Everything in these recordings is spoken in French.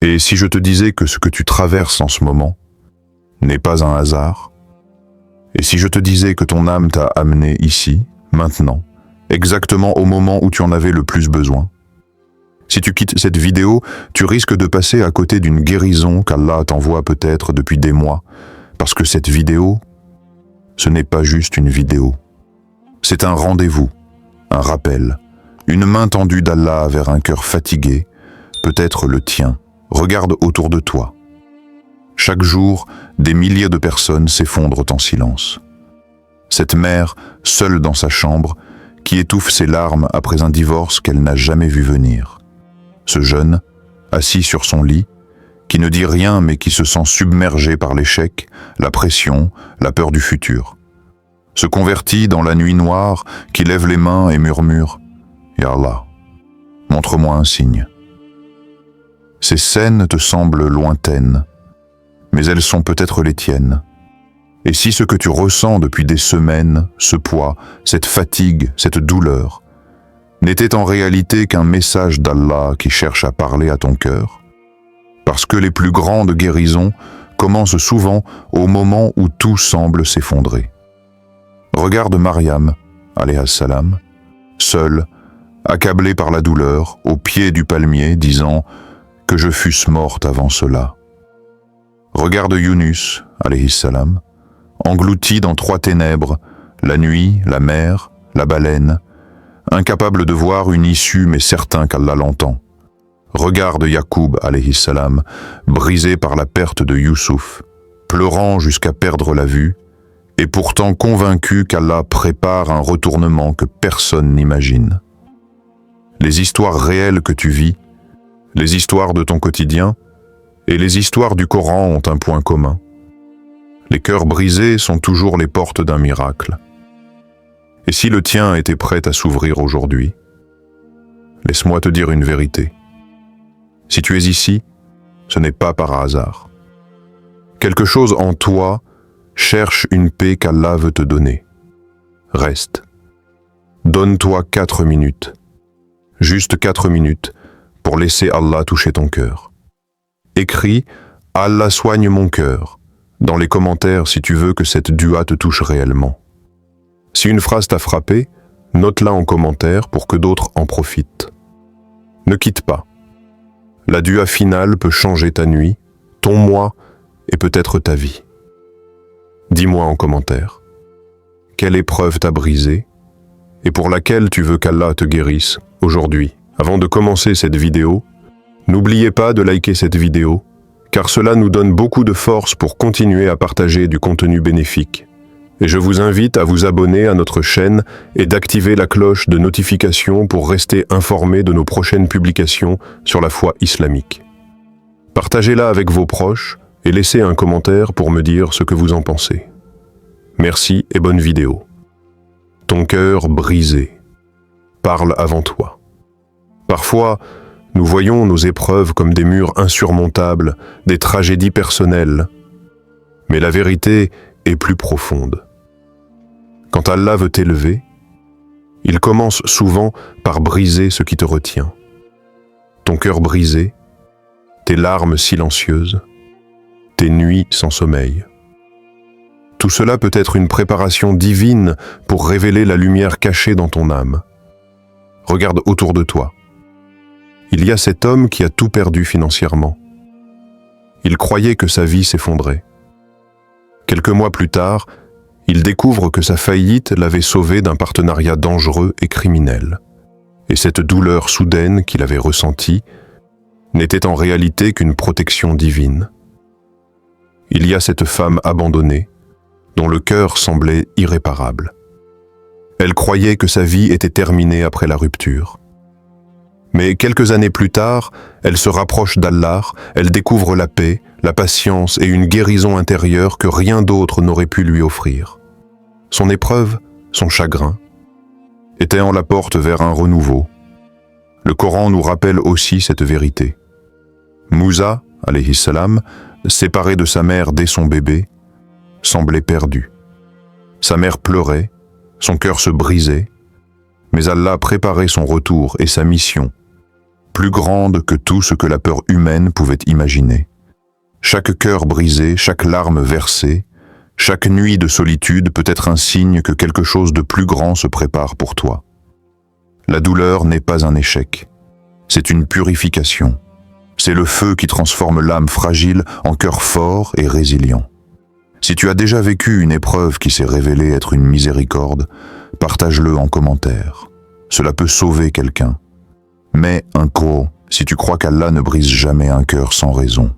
Et si je te disais que ce que tu traverses en ce moment n'est pas un hasard? Et si je te disais que ton âme t'a amené ici, maintenant, exactement au moment où tu en avais le plus besoin? Si tu quittes cette vidéo, tu risques de passer à côté d'une guérison qu'Allah t'envoie peut-être depuis des mois, parce que cette vidéo, ce n'est pas juste une vidéo. C'est un rendez-vous, un rappel, une main tendue d'Allah vers un cœur fatigué, peut-être le tien. Regarde autour de toi. Chaque jour, des milliers de personnes s'effondrent en silence. Cette mère, seule dans sa chambre, qui étouffe ses larmes après un divorce qu'elle n'a jamais vu venir. Ce jeune, assis sur son lit, qui ne dit rien mais qui se sent submergé par l'échec, la pression, la peur du futur. Se convertit dans la nuit noire, qui lève les mains et murmure « Ya Allah, montre-moi un signe ». Ces scènes te semblent lointaines, mais elles sont peut-être les tiennes. Et si ce que tu ressens depuis des semaines, ce poids, cette fatigue, cette douleur, n'était en réalité qu'un message d'Allah qui cherche à parler à ton cœur? Parce que les plus grandes guérisons commencent souvent au moment où tout semble s'effondrer. Regarde Mariam, alayha salam, seule, accablée par la douleur, au pied du palmier, disant « que je fusse morte avant cela ». Regarde Yunus, alayhi salam, englouti dans 3 ténèbres, la nuit, la mer, la baleine, incapable de voir une issue mais certain qu'Allah l'entend. Regarde Yacoub, alayhi salam, brisé par la perte de Youssouf, pleurant jusqu'à perdre la vue, et pourtant convaincu qu'Allah prépare un retournement que personne n'imagine. Les histoires réelles que tu vis, les histoires de ton quotidien et les histoires du Coran ont un point commun. Les cœurs brisés sont toujours les portes d'un miracle. Et si le tien était prêt à s'ouvrir aujourd'hui, laisse-moi te dire une vérité. Si tu es ici, ce n'est pas par hasard. Quelque chose en toi cherche une paix qu'Allah veut te donner. Reste. Donne-toi 4 minutes. Juste 4 minutes pour laisser Allah toucher ton cœur. Écris « Allah soigne mon cœur » dans les commentaires si tu veux que cette dua te touche réellement. Si une phrase t'a frappé, note-la en commentaire pour que d'autres en profitent. Ne quitte pas. La dua finale peut changer ta nuit, ton mois et peut-être ta vie. Dis-moi en commentaire. Quelle épreuve t'a brisé et pour laquelle tu veux qu'Allah te guérisse aujourd'hui? Avant de commencer cette vidéo, n'oubliez pas de liker cette vidéo, car cela nous donne beaucoup de force pour continuer à partager du contenu bénéfique. Et je vous invite à vous abonner à notre chaîne et d'activer la cloche de notification pour rester informé de nos prochaines publications sur la foi islamique. Partagez-la avec vos proches et laissez un commentaire pour me dire ce que vous en pensez. Merci et bonne vidéo. Ton cœur brisé. Parle avant toi. Parfois, nous voyons nos épreuves comme des murs insurmontables, des tragédies personnelles. Mais la vérité est plus profonde. Quand Allah veut t'élever, il commence souvent par briser ce qui te retient. Ton cœur brisé, tes larmes silencieuses, tes nuits sans sommeil. Tout cela peut être une préparation divine pour révéler la lumière cachée dans ton âme. Regarde autour de toi. Il y a cet homme qui a tout perdu financièrement. Il croyait que sa vie s'effondrait. Quelques mois plus tard, il découvre que sa faillite l'avait sauvé d'un partenariat dangereux et criminel. Et cette douleur soudaine qu'il avait ressentie n'était en réalité qu'une protection divine. Il y a cette femme abandonnée, dont le cœur semblait irréparable. Elle croyait que sa vie était terminée après la rupture. Mais quelques années plus tard, elle se rapproche d'Allah, elle découvre la paix, la patience et une guérison intérieure que rien d'autre n'aurait pu lui offrir. Son épreuve, son chagrin, était en la porte vers un renouveau. Le Coran nous rappelle aussi cette vérité. Moussa, alayhi salam, séparé de sa mère dès son bébé, semblait perdu. Sa mère pleurait, son cœur se brisait, mais Allah préparait son retour et sa mission, plus grande que tout ce que la peur humaine pouvait imaginer. Chaque cœur brisé, chaque larme versée, chaque nuit de solitude peut être un signe que quelque chose de plus grand se prépare pour toi. La douleur n'est pas un échec, c'est une purification. C'est le feu qui transforme l'âme fragile en cœur fort et résilient. Si tu as déjà vécu une épreuve qui s'est révélée être une miséricorde, partage-le en commentaire. Cela peut sauver quelqu'un. Mais un gros, si tu crois qu'Allah ne brise jamais un cœur sans raison.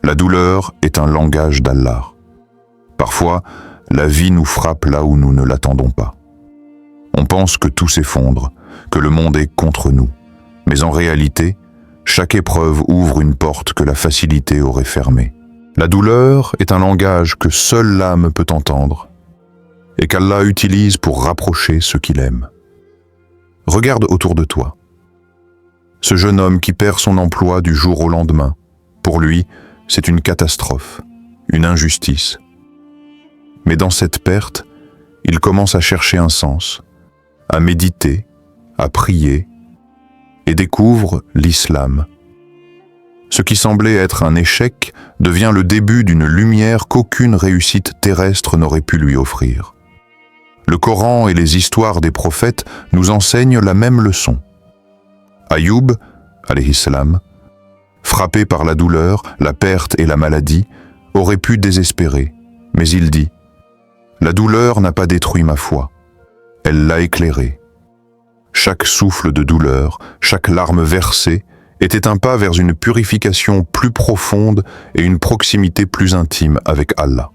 La douleur est un langage d'Allah. Parfois, la vie nous frappe là où nous ne l'attendons pas. On pense que tout s'effondre, que le monde est contre nous. Mais en réalité, chaque épreuve ouvre une porte que la facilité aurait fermée. La douleur est un langage que seule l'âme peut entendre et qu'Allah utilise pour rapprocher ceux qu'il aime. Regarde autour de toi. Ce jeune homme qui perd son emploi du jour au lendemain, pour lui, c'est une catastrophe, une injustice. Mais dans cette perte, il commence à chercher un sens, à méditer, à prier, et découvre l'islam. Ce qui semblait être un échec devient le début d'une lumière qu'aucune réussite terrestre n'aurait pu lui offrir. Le Coran et les histoires des prophètes nous enseignent la même leçon. Ayoub, alayhi salam, frappé par la douleur, la perte et la maladie, aurait pu désespérer, mais il dit « La douleur n'a pas détruit ma foi, elle l'a éclairée. Chaque souffle de douleur, chaque larme versée était un pas vers une purification plus profonde et une proximité plus intime avec Allah. »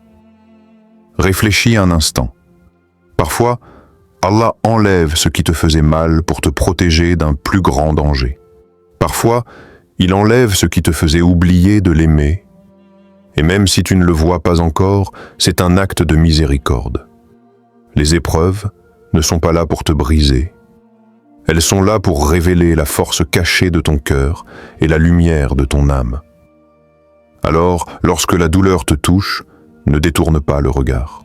Réfléchis un instant. Parfois, Allah enlève ce qui te faisait mal pour te protéger d'un plus grand danger. Parfois, il enlève ce qui te faisait oublier de l'aimer. Et même si tu ne le vois pas encore, c'est un acte de miséricorde. Les épreuves ne sont pas là pour te briser. Elles sont là pour révéler la force cachée de ton cœur et la lumière de ton âme. Alors, lorsque la douleur te touche, ne détourne pas le regard.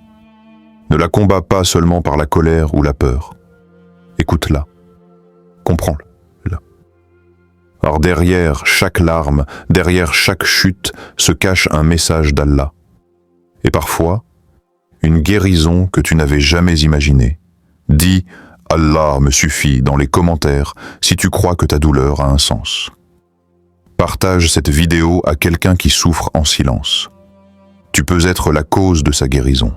Ne la combats pas seulement par la colère ou la peur. Écoute-la. Comprends-la. Alors derrière chaque larme, derrière chaque chute, se cache un message d'Allah. Et parfois, une guérison que tu n'avais jamais imaginée. Dis « Allah me suffit » dans les commentaires si tu crois que ta douleur a un sens. Partage cette vidéo à quelqu'un qui souffre en silence. Tu peux être la cause de sa guérison.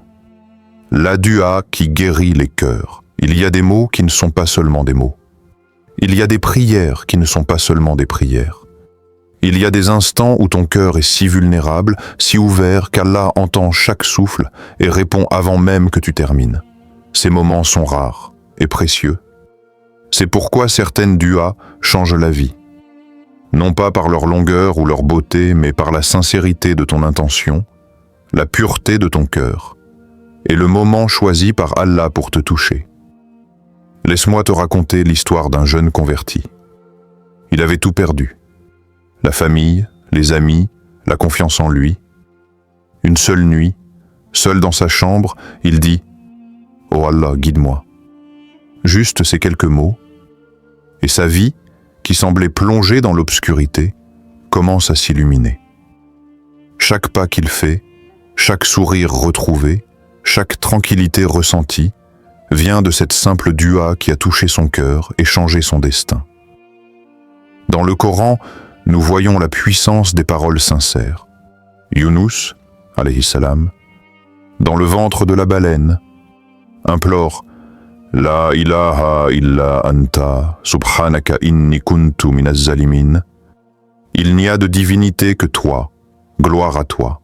La dua qui guérit les cœurs. Il y a des mots qui ne sont pas seulement des mots. Il y a des prières qui ne sont pas seulement des prières. Il y a des instants où ton cœur est si vulnérable, si ouvert qu'Allah entend chaque souffle et répond avant même que tu termines. Ces moments sont rares et précieux. C'est pourquoi certaines duas changent la vie. Non pas par leur longueur ou leur beauté, mais par la sincérité de ton intention, la pureté de ton cœur, et le moment choisi par Allah pour te toucher. Laisse-moi te raconter l'histoire d'un jeune converti. Il avait tout perdu. La famille, les amis, la confiance en lui. Une seule nuit, seul dans sa chambre, il dit « Oh Allah, guide-moi ». Juste ces quelques mots, et sa vie, qui semblait plongée dans l'obscurité, commence à s'illuminer. Chaque pas qu'il fait, chaque sourire retrouvé, chaque tranquillité ressentie vient de cette simple dua qui a touché son cœur et changé son destin. Dans le Coran, nous voyons la puissance des paroles sincères. Younous, alayhi salam, dans le ventre de la baleine, implore « La ilaha illa anta, subhanaka inni kuntu minaz zalimin » Il n'y a de divinité que toi, gloire à toi.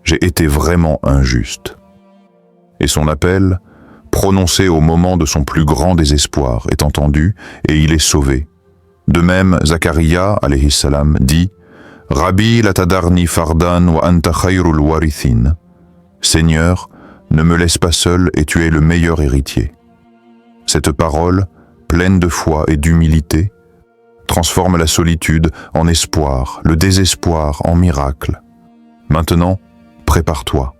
J'ai été vraiment injuste. Et son appel, prononcé au moment de son plus grand désespoir, est entendu et il est sauvé. De même, Zacharia, alayhi salam, dit « Rabbi la tadarni fardan wa anta khayrul warithin » Seigneur, ne me laisse pas seul et tu es le meilleur héritier. Cette parole, pleine de foi et d'humilité, transforme la solitude en espoir, le désespoir en miracle. Maintenant, prépare-toi.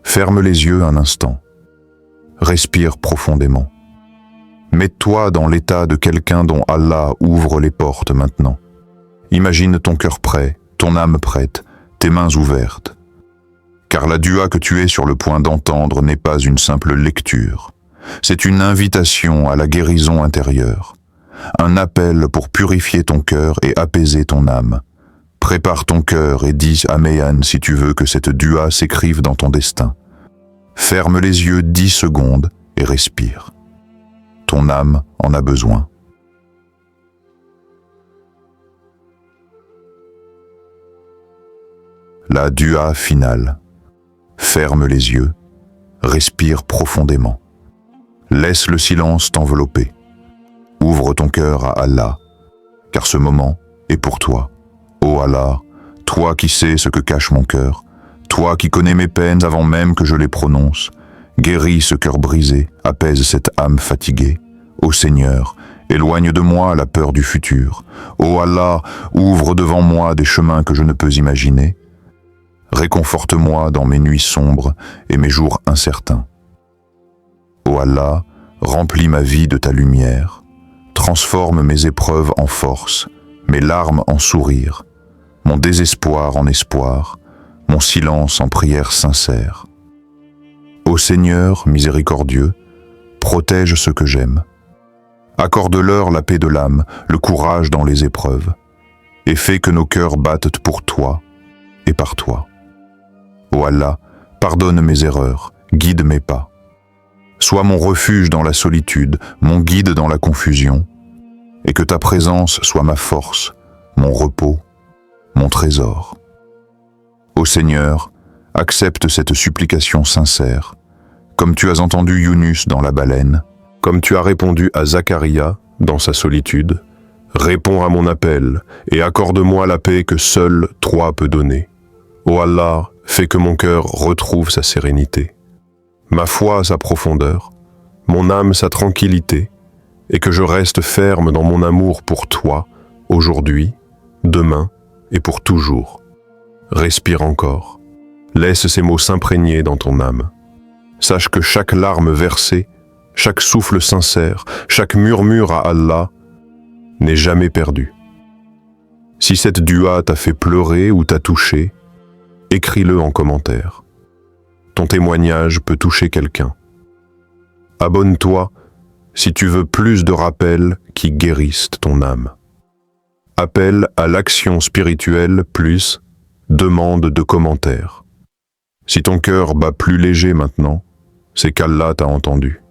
Ferme les yeux un instant. Respire profondément. Mets-toi dans l'état de quelqu'un dont Allah ouvre les portes maintenant. Imagine ton cœur prêt, ton âme prête, tes mains ouvertes. Car la dua que tu es sur le point d'entendre n'est pas une simple lecture. C'est une invitation à la guérison intérieure. Un appel pour purifier ton cœur et apaiser ton âme. Prépare ton cœur et dis Améyan si tu veux que cette dua s'écrive dans ton destin. Ferme les yeux 10 secondes et respire. Ton âme en a besoin. La dua finale. Ferme les yeux, respire profondément. Laisse le silence t'envelopper. Ouvre ton cœur à Allah, car ce moment est pour toi. Ô Allah, toi qui sais ce que cache mon cœur, toi qui connais mes peines avant même que je les prononce, guéris ce cœur brisé, apaise cette âme fatiguée. Ô Seigneur, éloigne de moi la peur du futur. Ô Allah, ouvre devant moi des chemins que je ne peux imaginer. Réconforte-moi dans mes nuits sombres et mes jours incertains. Ô Allah, remplis ma vie de ta lumière. Transforme mes épreuves en force, mes larmes en sourires, mon désespoir en espoir, mon silence en prière sincère. Ô Seigneur miséricordieux, protège ceux que j'aime. Accorde-leur la paix de l'âme, le courage dans les épreuves, et fais que nos cœurs battent pour toi et par toi. Ô Allah, pardonne mes erreurs, guide mes pas. Sois mon refuge dans la solitude, mon guide dans la confusion, et que ta présence soit ma force, mon repos, mon trésor. Ô Seigneur, accepte cette supplication sincère, comme tu as entendu Younus dans la baleine, comme tu as répondu à Zacharia dans sa solitude. Réponds à mon appel et accorde-moi la paix que seul toi peux donner. Ô Allah, fais que mon cœur retrouve sa sérénité, ma foi sa profondeur, mon âme sa tranquillité, et que je reste ferme dans mon amour pour toi, aujourd'hui, demain et pour toujours. Respire encore, laisse ces mots s'imprégner dans ton âme. Sache que chaque larme versée, chaque souffle sincère, chaque murmure à Allah n'est jamais perdu. Si cette dua t'a fait pleurer ou t'a touché, écris-le en commentaire. Ton témoignage peut toucher quelqu'un. Abonne-toi si tu veux plus de rappels qui guérissent ton âme. Appel à l'action spirituelle plus demande de commentaires. Si ton cœur bat plus léger maintenant, c'est qu'Allah t'a entendu.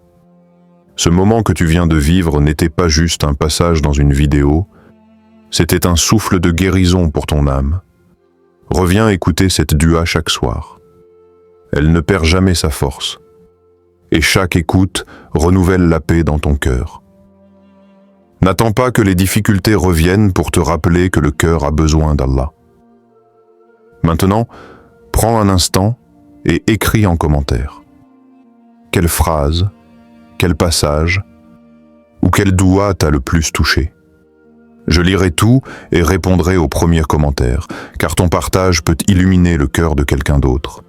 Ce moment que tu viens de vivre n'était pas juste un passage dans une vidéo, c'était un souffle de guérison pour ton âme. Reviens écouter cette dua chaque soir. Elle ne perd jamais sa force. Et chaque écoute renouvelle la paix dans ton cœur. N'attends pas que les difficultés reviennent pour te rappeler que le cœur a besoin d'Allah. Maintenant, prends un instant et écris en commentaire. Quelle phrase, quel passage ou quelle doua t'a le plus touché? Je lirai tout et répondrai aux premiers commentaires, car ton partage peut illuminer le cœur de quelqu'un d'autre.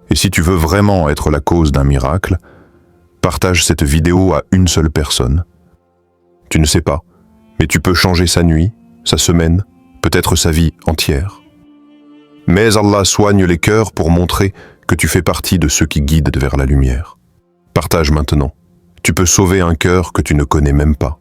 Et si tu veux vraiment être la cause d'un miracle, partage cette vidéo à une seule personne. Tu ne sais pas, mais tu peux changer sa nuit, sa semaine, peut-être sa vie entière. Mais Allah soigne les cœurs pour montrer que tu fais partie de ceux qui guident vers la lumière. Partage maintenant. Tu peux sauver un cœur que tu ne connais même pas.